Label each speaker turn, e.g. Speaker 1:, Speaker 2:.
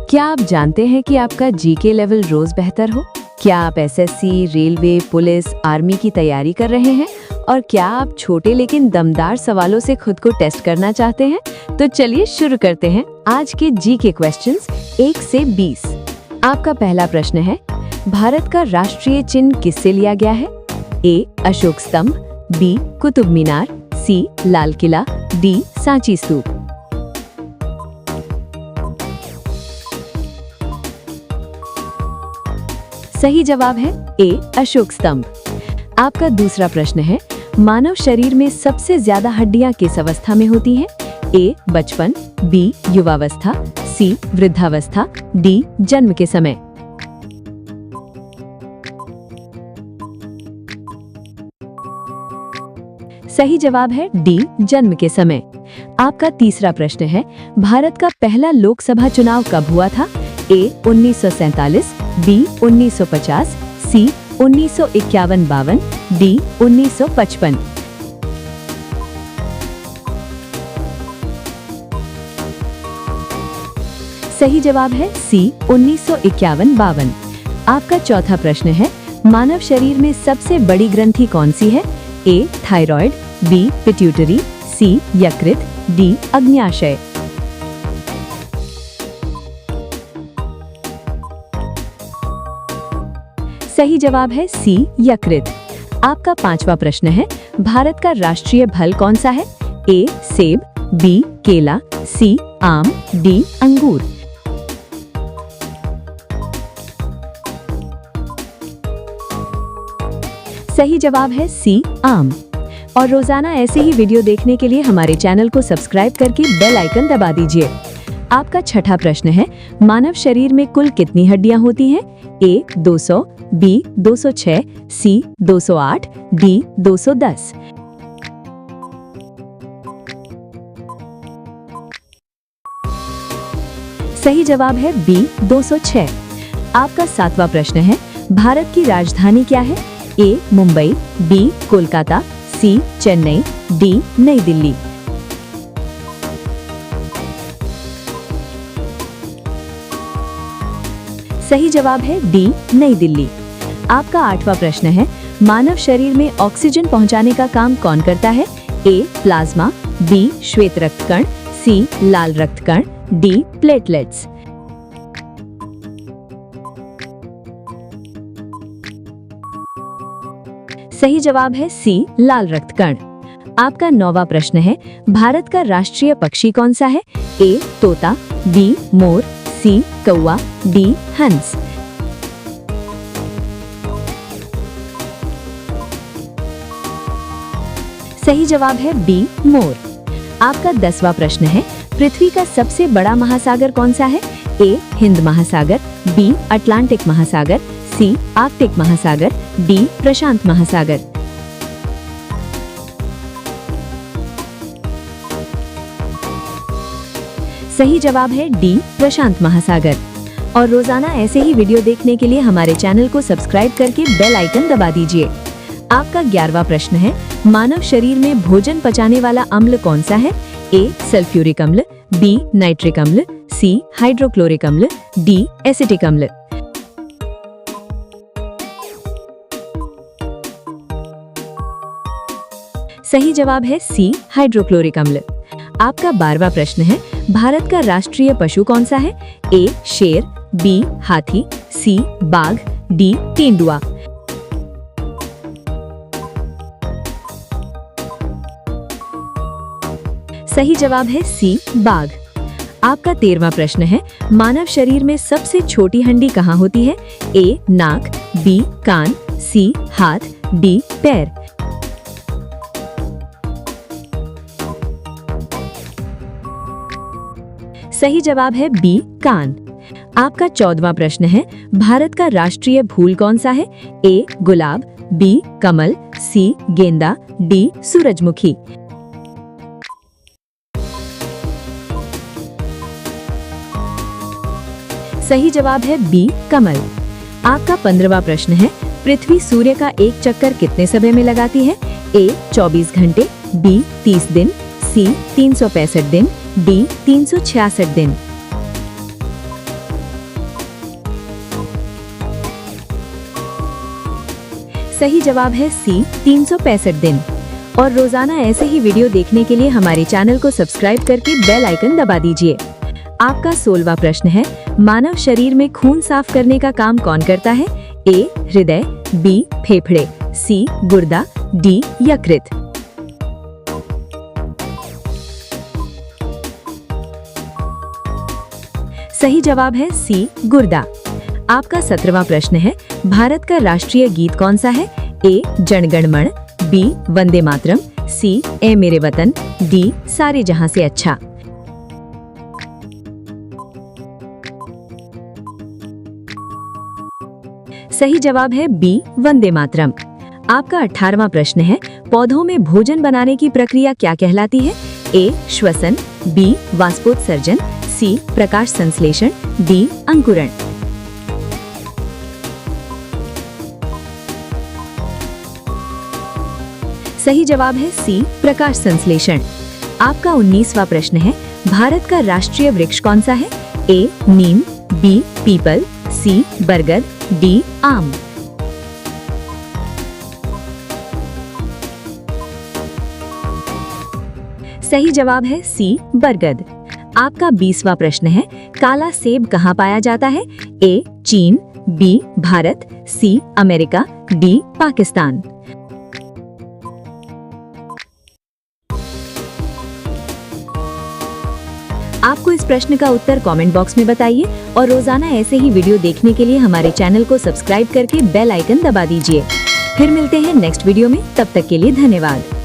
Speaker 1: क्या आप जानते हैं कि आपका जीके लेवल रोज बेहतर हो? क्या आप एसएससी, रेलवे, पुलिस, आर्मी की तैयारी कर रहे हैं? और क्या आप छोटे लेकिन दमदार सवालों से खुद को टेस्ट करना चाहते हैं? तो चलिए शुरू करते हैं आज के जीके क्वेश्चंस 1 से 20। आपका पहला प्रश्न है, भारत का राष्ट्रीय चिन्ह किससे लिया गया है? ए. अशोक स्तंभ, बी. कुतुब मीनार, सी. लाल किला, डी. सांची स्तूप। सही जवाब है ए. अशोक स्तंभ। आपका दूसरा प्रश्न है, मानव शरीर में सबसे ज्यादा हड्डियां किस अवस्था में होती हैं? ए. बचपन, बी. युवावस्था, सी. वृद्धावस्था, डी. जन्म के समय। सही जवाब है डी. जन्म के समय। आपका तीसरा प्रश्न है, भारत का पहला लोकसभा चुनाव कब हुआ था? ए. 1947, बी. 1950, सी. 1951-52, डी. 1955। सही जवाब है सी. 1951-52। आपका चौथा प्रश्न है, मानव शरीर में सबसे बड़ी ग्रंथि कौन सी है? A. Thyroid, B. Pituitary, C. यकृत, डी. अग्न्याशय। सही जवाब है सी. यकृत। आपका पांचवा प्रश्न है, भारत का राष्ट्रीय फल कौन सा है? ए. सेब, बी. केला, सी. आम, डी. अंगूर। सही जवाब है सी. आम। और रोजाना ऐसे ही वीडियो देखने के लिए हमारे चैनल को सब्सक्राइब करके बेल आइकन दबा दीजिए। आपका छठा प्रश्न है, मानव शरीर में कुल कितनी हड्डियां होती हैं? ए. 200, बी. 206, सी. 208, डी. 210। सही जवाब है बी. 206। आपका सातवां प्रश्न है, भारत की राजधानी क्या है? ए. मुंबई, बी. कोलकाता, सी. चेन्नई, डी. नई दिल्ली। सही जवाब है डी. नई दिल्ली। आपका आठवां प्रश्न है, मानव शरीर में ऑक्सीजन पहुंचाने का काम कौन करता है? ए. Plasma, B. श्वेत रक्त कण, सी. लाल रक्त कण, डी. प्लेटलेट्स। सही जवाब है सी. लाल रक्त कण। आपका नौवां प्रश्न है, भारत का राष्ट्रीय पक्षी कौन सा है? ए. तोता, बी. मोर, सी. कौवा, डी. हंस। सही जवाब है बी. मोर। आपका 10वां प्रश्न है, पृथ्वी का सबसे बड़ा महासागर कौन सा है? ए. हिंद महासागर, बी. अटलांटिक महासागर, सी. आर्कटिक महासागर, डी. प्रशांत महासागर। सही जवाब है डी. प्रशांत महासागर। और रोजाना ऐसे ही वीडियो देखने के लिए हमारे चैनल को सब्सक्राइब करके बेल आइकन दबा दीजिए। आपका 11वां प्रश्न है, मानव शरीर में भोजन पचाने वाला अम्ल कौन सा है? ए. सल्फ्यूरिक अम्ल, बी. नाइट्रिक अम्ल, सी. हाइड्रोक्लोरिक अम्ल, डी. एसिटिक अम्ल। सही जवाब है सी. हाइड्रोक्लोरिक अम्ल। आपका 12वां प्रश्न है, भारत का राष्ट्रीय पशु कौन सा है? ए. शेर, बी. हाथी, सी. बाघ, डी. तेंदुआ। सही जवाब है सी. बाघ। आपका 13वां प्रश्न है, मानव शरीर में सबसे छोटी हड्डी कहाँ होती है? ए. नाक, बी. कान, सी. हाथ, डी. पैर। सही जवाब है बी. कान। आपका 14वां प्रश्न है, भारत का राष्ट्रीय फूल कौन सा है? ए. गुलाब, बी. कमल, सी. गेंदा, डी. सूरजमुखी। सही जवाब है बी. कमल। आपका 15वां प्रश्न है, पृथ्वी सूर्य का एक चक्कर कितने समय में लगाती है? ए. 24 घंटे, बी. 30 दिन, सी. 365 दिन, डी. 366 दिन। सही जवाब है सी 365 दिन। और रोजाना ऐसे ही वीडियो देखने के लिए हमारे चैनल को सब्सक्राइब करके बेल आइकन दबा दीजिए। आपका 16वां प्रश्न है, मानव शरीर में खून साफ करने का काम कौन करता है? ए हृदय, बी फेफड़े, सी गुर्दा, डी यकृत। सही जवाब है सी गुर्दा। आपका 17वां प्रश्न है, भारत का राष्ट्रीय गीत कौन सा है? ए जनगण मन, बी वंदे मातरम, सी ए मेरे वतन, डी सारे जहां से अच्छा। सही जवाब है बी वंदे मातरम। आपका 18वां प्रश्न है, पौधों में भोजन बनाने की प्रक्रिया क्या कहलाती है? ए श्वसन, बी वाष्पोत्सर्जन, सी प्रकाश संश्लेषण, डी अंकुरण। सही जवाब है सी प्रकाश संश्लेषण। आपका 19वां प्रश्न है, भारत का राष्ट्रीय वृक्ष कौन सा है? ए नीम, बी पीपल, सी बरगद, डी आम। सही जवाब है सी बरगद। आपका 20वां प्रश्न है, काला सेब कहाँ पाया जाता है? ए चीन, B Bharat, C America, D Pakistan. आपको इस प्रश्न का उत्तर कमेंट बॉक्स में बताइए और रोजाना ऐसे ही वीडियो देखने के लिए हमारे चैनल को सब्सक्राइब करके बेल आइकन दबा दीजिए। फिर मिलते हैं नेक्स्ट वीडियो में, तब तक के लिए धन्यवाद।